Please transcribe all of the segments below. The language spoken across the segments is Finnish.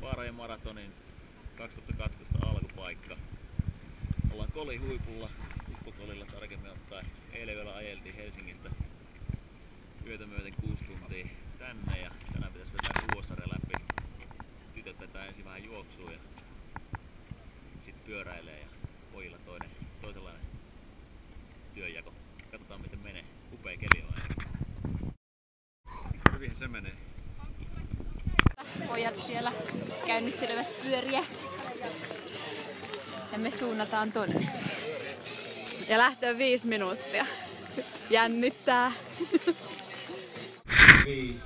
Vaarojen maratonin 2012 alkupaikka. Ollaan Kolin huipulla, Uppokolilla tarkemmin ottaen. Eilen vielä ajeltiin Helsingistä yötä myöten 6 tuntia tänne ja tänään pitäisi vetää Vuosaaren läpi. Tytöt vetää ensin vähän juoksua ja sit pyöräilee ja pojilla toisenlainen työnjako. Katsotaan miten menee. Upea keli on ainakin. Hyvinhän se menee. Pojat siellä käynnistelevät pyöriä. Ja me suunnataan tonne. Ja lähtee 5 minuuttia. Jännittää. 5,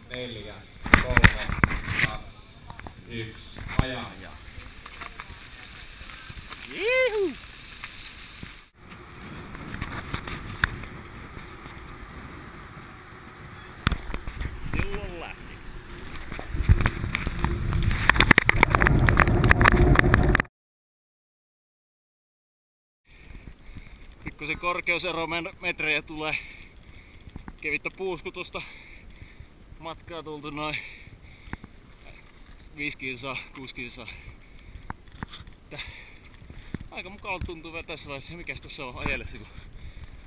4, 3, 2, 1, aja. Jiihu! Silloin lähti. Pikkusen korkeusero metrejä tulee. Kevittä puuskutusta. Matkaa tultu noin 5 kilsaa, 6 kilsaa. Aika mukava tuntuu vielä tässä vaiheessa. Mikäs tässä on ajellessa, kun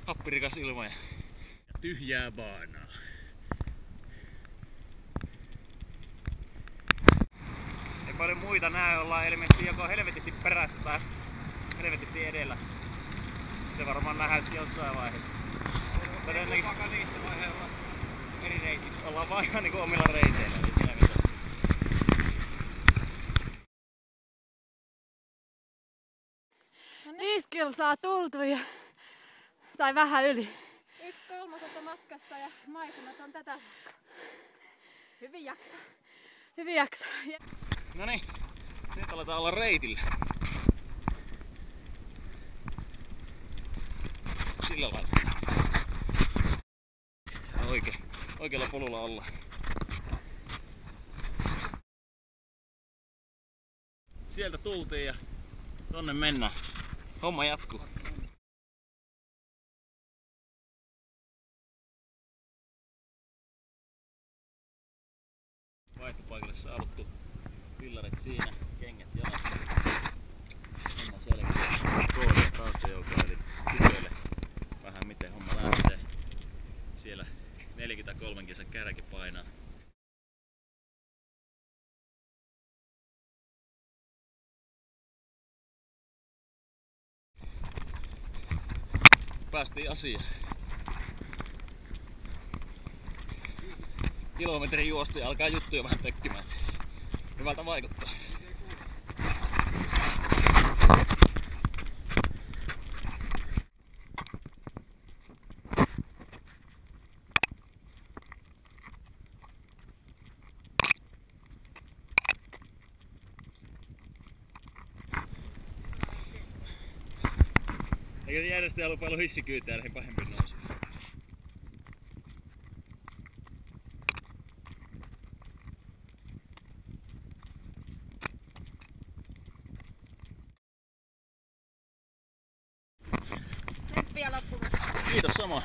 happirikas ilma ja tyhjää baanaa. Ei paljon muita näy, ollaan ilmeisesti joko helvetisti perässä tai helvetisti edellä. Se varmaan nähdään sitten jossain vaiheessa. Eri reitit. Ollaan vaan ihan niinku omilla reiteillä. Eli siinä mitä. 5 kilsaa tultu tai vähän yli. 1/3 matkasta ja maisemat on tätä. Hyvin jaksaa. Hyvin jaksaa. Noniin, nyt aletaan olla reitillä. Sillä lailla. Oikealla polulla ollaan. Sieltä tultiin ja tonne mennään. Homma jatkuu. Vaihtopaikalle saavuttu. Pillarit siinä, kengät jalassa. Homma selkeä. Koodia taustajoukkoa eli tytöille vähän miten homma lähtee. Siellä 43 kilsan kärki painaa. Päästiin asiaan. Kilometrin juostu ja alkaa juttuja vähän tökkimään. Hyvältä vaikuttaa. Eikö järjestäjä lupailu hissikyytää näihin pahempiin nousuihin? Tsemppiä loppuun. Kiitos samoin.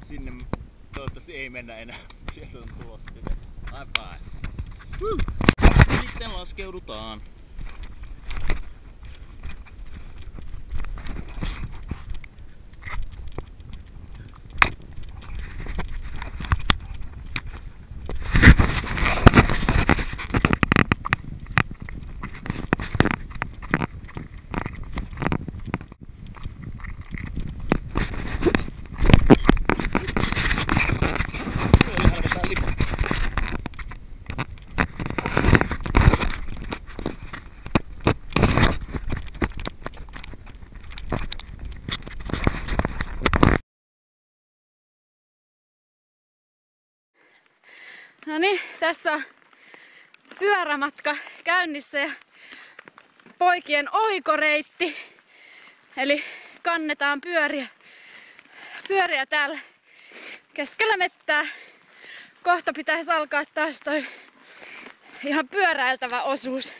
Sinne toivottavasti ei mennä enää. Sieltä on tulossa tytöt. Ai päin. Sitten laskeudutaan. No niin, tässä on pyörämatka käynnissä ja poikien oikoreitti. Eli kannetaan pyöriä täällä keskellä mettää. Kohta pitäisi alkaa taas toi ihan pyöräiltävä osuus.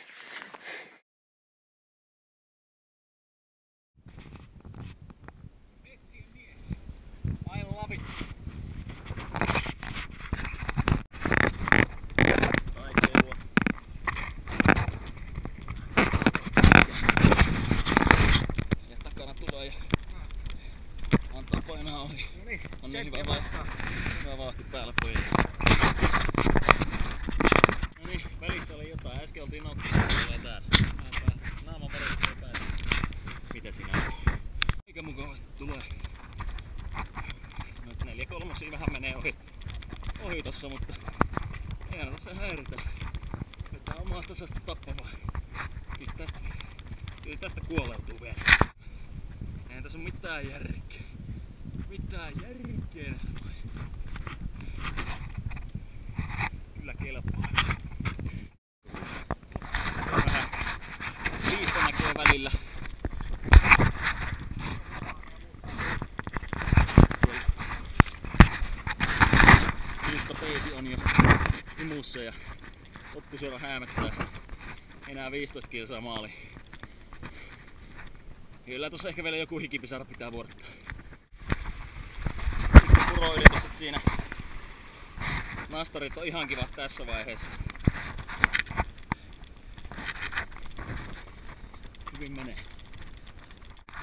ihan ohi. On niin hyvä vauhti päällä pojat. No niin, välissä oli jotain. Äsken oltiin Nokkissa, tulee täällä. Naaman välissä ei pääse. Mitä siinä on? Eikä mukavasti tulee. Nyt 4-3 vähän menee ohi tossa, mutta ei aina tässä häiritä. Vetää omaa tasasta tappavaa. Kyllä tästä kuoleutuu vielä. Eihän tässä oo mitään järkeä. Mitään järkeä sanoisin. Kyllä kelpaa. Vähän liistä näkee välillä. Mutta peesi on jo imussa ja loppusuora häämättää. Enää 15 kilsaa maaliin. Kyllä tossa ehkä vielä joku hikipisara pitää vuorottaa. Sitten puroyliopistot siinä. Nastarit on ihan kivat tässä vaiheessa. Hyvin menee.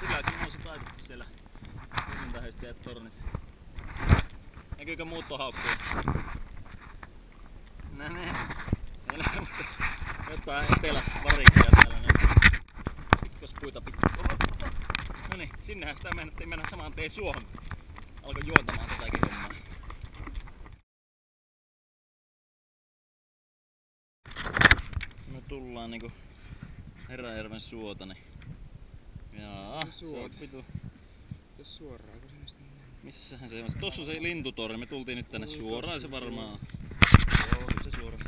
Silläkin on se taitettu siellä Tähystijät tornissa. Näkyykö muuttohaukkuja? Nää. Jotain etelävarikkia täällä näin. Pitkospuita Noniin, sinnehän sitä mennettiin mennä saman tien suohon. Alkoi juontamaan tätäkin hommaa. Me tullaan niinku Eräjärven suota, niin... Jaa, se on pitu. Jos suoraan, kun sinne sitten... Missähän se on? Tossa on se lintutorni, me tultiin nyt tänne suoraan se varmaan. Joo, se suoraan.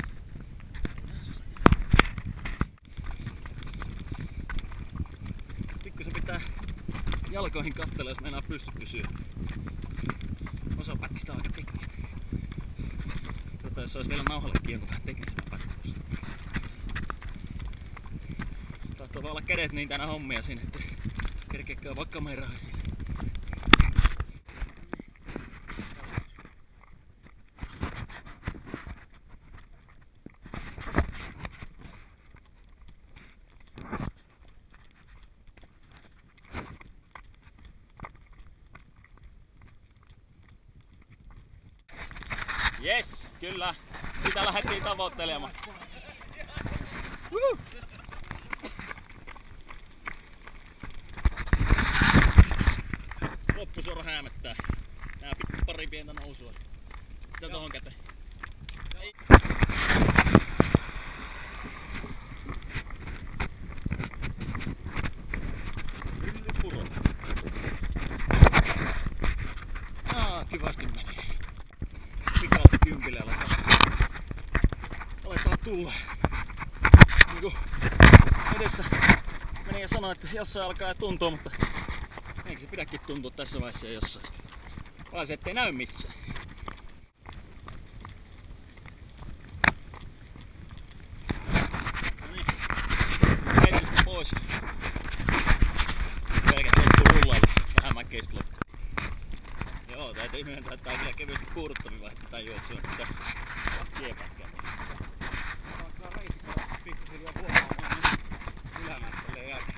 Pikkusen pitää jalkoihin katsella, jos meinaa pysty pysyä. Osa pätkistä on aika teknistä. Jos se olisi vielä nauhallekin jonkun vähän teknisemmä pätkässä. Tahtoo vaan olla kädet niin tänä hommia sinne, että kerkeekää vaikka meiraisiin. Jes, kyllä. Sitä lähdettiin tavoittelemaan. Loppusuora häämättää. Nää pari pientä nousua. Mitä tohon käteen? Puro. Kivasti menee. Pikaalta kympille aletaan tulla. Niinku edessä meni ja sanoi, että jossain alkaa tuntua, mutta eikö se pidäkin tuntua tässä vaiheessa jossain. Vaan se ettei näy missään. Noniin. Heitistä pois. Pelkät loppuu rullailla. Vähän mäkeistä loppuu. Joo, täytyy myöntää, että tää on kyllä kevyesti kuuruttavin vaihtaa juoksua tätä tiepätkää. Alkaa reisikalla pikkuhiljaa huomaamaan ylämästä tälleen jälkeen.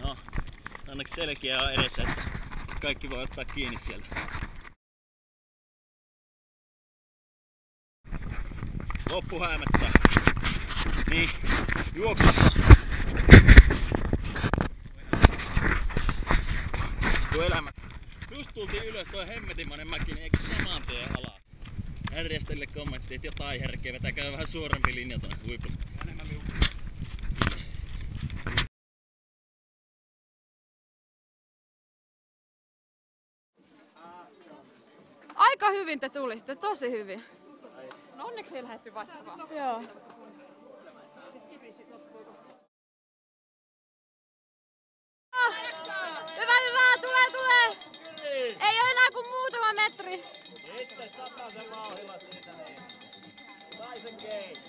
No, onneksi selkeä on edessä, että kaikki voi ottaa kiinni sieltä. Loppu häämättää. Niin, juoksussa. Elämä. Just tultiin ylös toi hemmetimainen mäki, niin eikö saman tien alas? Järjestölle kommentti, että jotain järkeä, vetäkää vähän suorempi linja tonne huipulle. Enemmän liukua. Aika hyvin te tulitte, tosi hyvin. No onneksi ei lähdetty vaihtamaan. Joo. Siis kipistit loppuun. Hyvä, tulee! Ei oo enää kuin muutama metri. Sitten 100 vauhdilla siitä niin. Taisen gate.